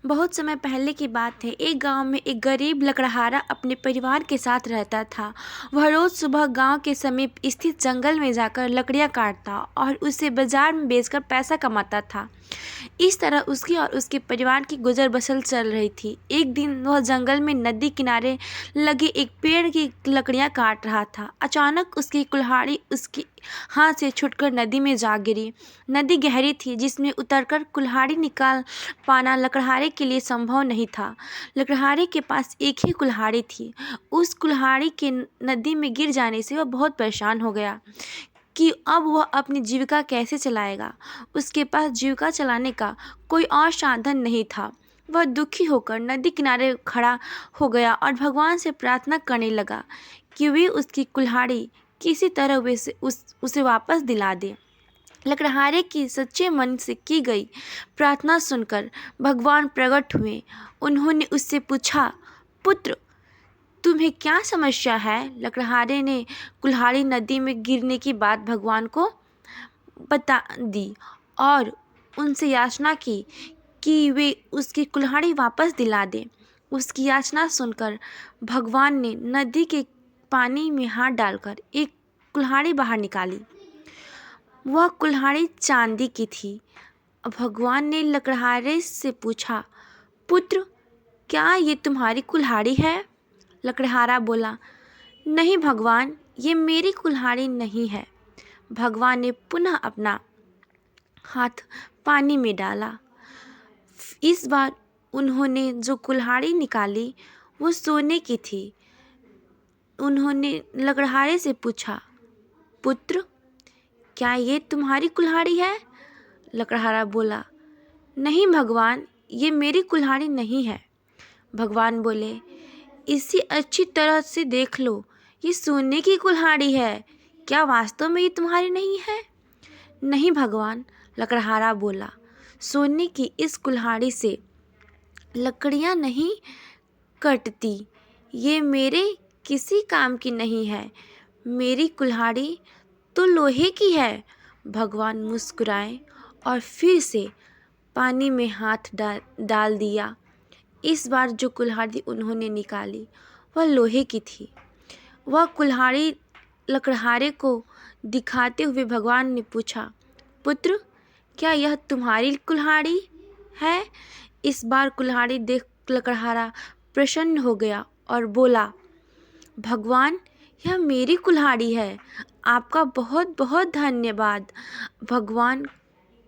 बहुत समय पहले की बात है। एक गांव में एक गरीब लकड़हारा अपने परिवार के साथ रहता था। वह रोज सुबह गांव के समीप स्थित जंगल में जाकर लकड़ियां काटता और उसे बाजार में बेचकर पैसा कमाता था। इस तरह उसकी और उसके परिवार की गुजर बसर चल रही थी। एक दिन वह जंगल में नदी किनारे लगे एक पेड़ की लकड़ियां काट रहा था। अचानक उसकी कुल्हाड़ी उसके हाथ से छूटकर नदी में जा गिरी। नदी गहरी थी, जिसमें उतरकर कुल्हाड़ी निकाल पाना लकड़हारे के लिए संभव नहीं था। लकड़हारे के पास एक ही कुल्हाड़ी थी। उस कुल्हाड़ी के नदी में गिर जाने से वह बहुत परेशान हो गया कि अब वह अपनी जीविका कैसे चलाएगा। उसके पास जीविका चलाने का कोई और साधन नहीं था। वह दुखी होकर नदी किनारे खड़ा हो गया और भगवान से प्रार्थना करने लगा कि वे उसकी कुल्हाड़ी किसी तरह उसे वापस दिला दे। लकड़हारे की सच्चे मन से की गई प्रार्थना सुनकर भगवान प्रकट हुए। उन्होंने उससे पूछा, पुत्र, तुम्हें क्या समस्या है? लकड़हारे ने कुल्हाड़ी नदी में गिरने की बात भगवान को बता दी और उनसे याचना की कि वे उसकी कुल्हाड़ी वापस दिला दें। उसकी याचना सुनकर भगवान ने नदी के पानी में हाथ डालकर एक कुल्हाड़ी बाहर निकाली। वह कुल्हाड़ी चांदी की थी। भगवान ने लकड़हारे से पूछा, पुत्र, क्या ये तुम्हारी कुल्हाड़ी है? लकड़हारा बोला, नहीं भगवान, ये मेरी कुल्हाड़ी नहीं है। भगवान ने पुनः अपना हाथ पानी में डाला। इस बार उन्होंने जो कुल्हाड़ी निकाली वो सोने की थी। उन्होंने लकड़हारे से पूछा, पुत्र, क्या ये तुम्हारी कुल्हाड़ी है? लकड़हारा बोला, नहीं भगवान, ये मेरी कुल्हाड़ी नहीं है। भगवान बोले, इसे अच्छी तरह से देख लो, ये सोने की कुल्हाड़ी है। क्या वास्तव में ये तुम्हारी नहीं है? नहीं भगवान, लकड़हारा बोला, सोने की इस कुल्हाड़ी से लकड़ियाँ नहीं कटती। ये मेरे किसी काम की नहीं है। मेरी कुल्हाड़ी तो लोहे की है। भगवान मुस्कुराए और फिर से पानी में हाथ डाल दिया। इस बार जो कुल्हाड़ी उन्होंने निकाली वह लोहे की थी। वह कुल्हाड़ी लकड़हारे को दिखाते हुए भगवान ने पूछा, पुत्र, क्या यह तुम्हारी कुल्हाड़ी है? इस बार कुल्हाड़ी देख लकड़हारा प्रसन्न हो गया और बोला, भगवान, यह मेरी कुल्हाड़ी है। आपका बहुत बहुत धन्यवाद। भगवान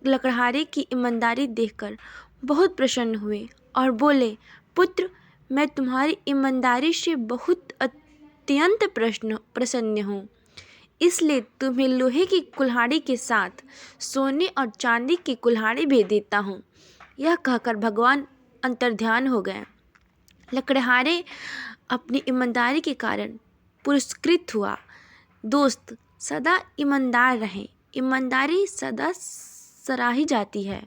लकड़हारे की ईमानदारी देखकर बहुत प्रसन्न हुए और बोले, पुत्र, मैं तुम्हारी ईमानदारी से बहुत अत्यंत प्रसन्न हूँ। इसलिए तुम्हें लोहे की कुल्हाड़ी के साथ सोने और चांदी की कुल्हाड़ी भेज देता हूँ। यह कहकर भगवान अंतर्ध्यान हो गए। लकड़हारे अपनी ईमानदारी के कारण पुरस्कृत हुआ। दोस्त, सदा ईमानदार रहें। ईमानदारी सदा सराही जाती है।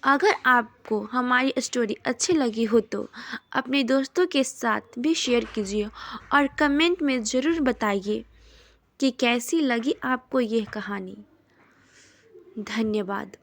अगर आपको हमारी स्टोरी अच्छी लगी हो तो अपने दोस्तों के साथ भी शेयर कीजिए और कमेंट में ज़रूर बताइए कि कैसी लगी आपको यह कहानी। धन्यवाद।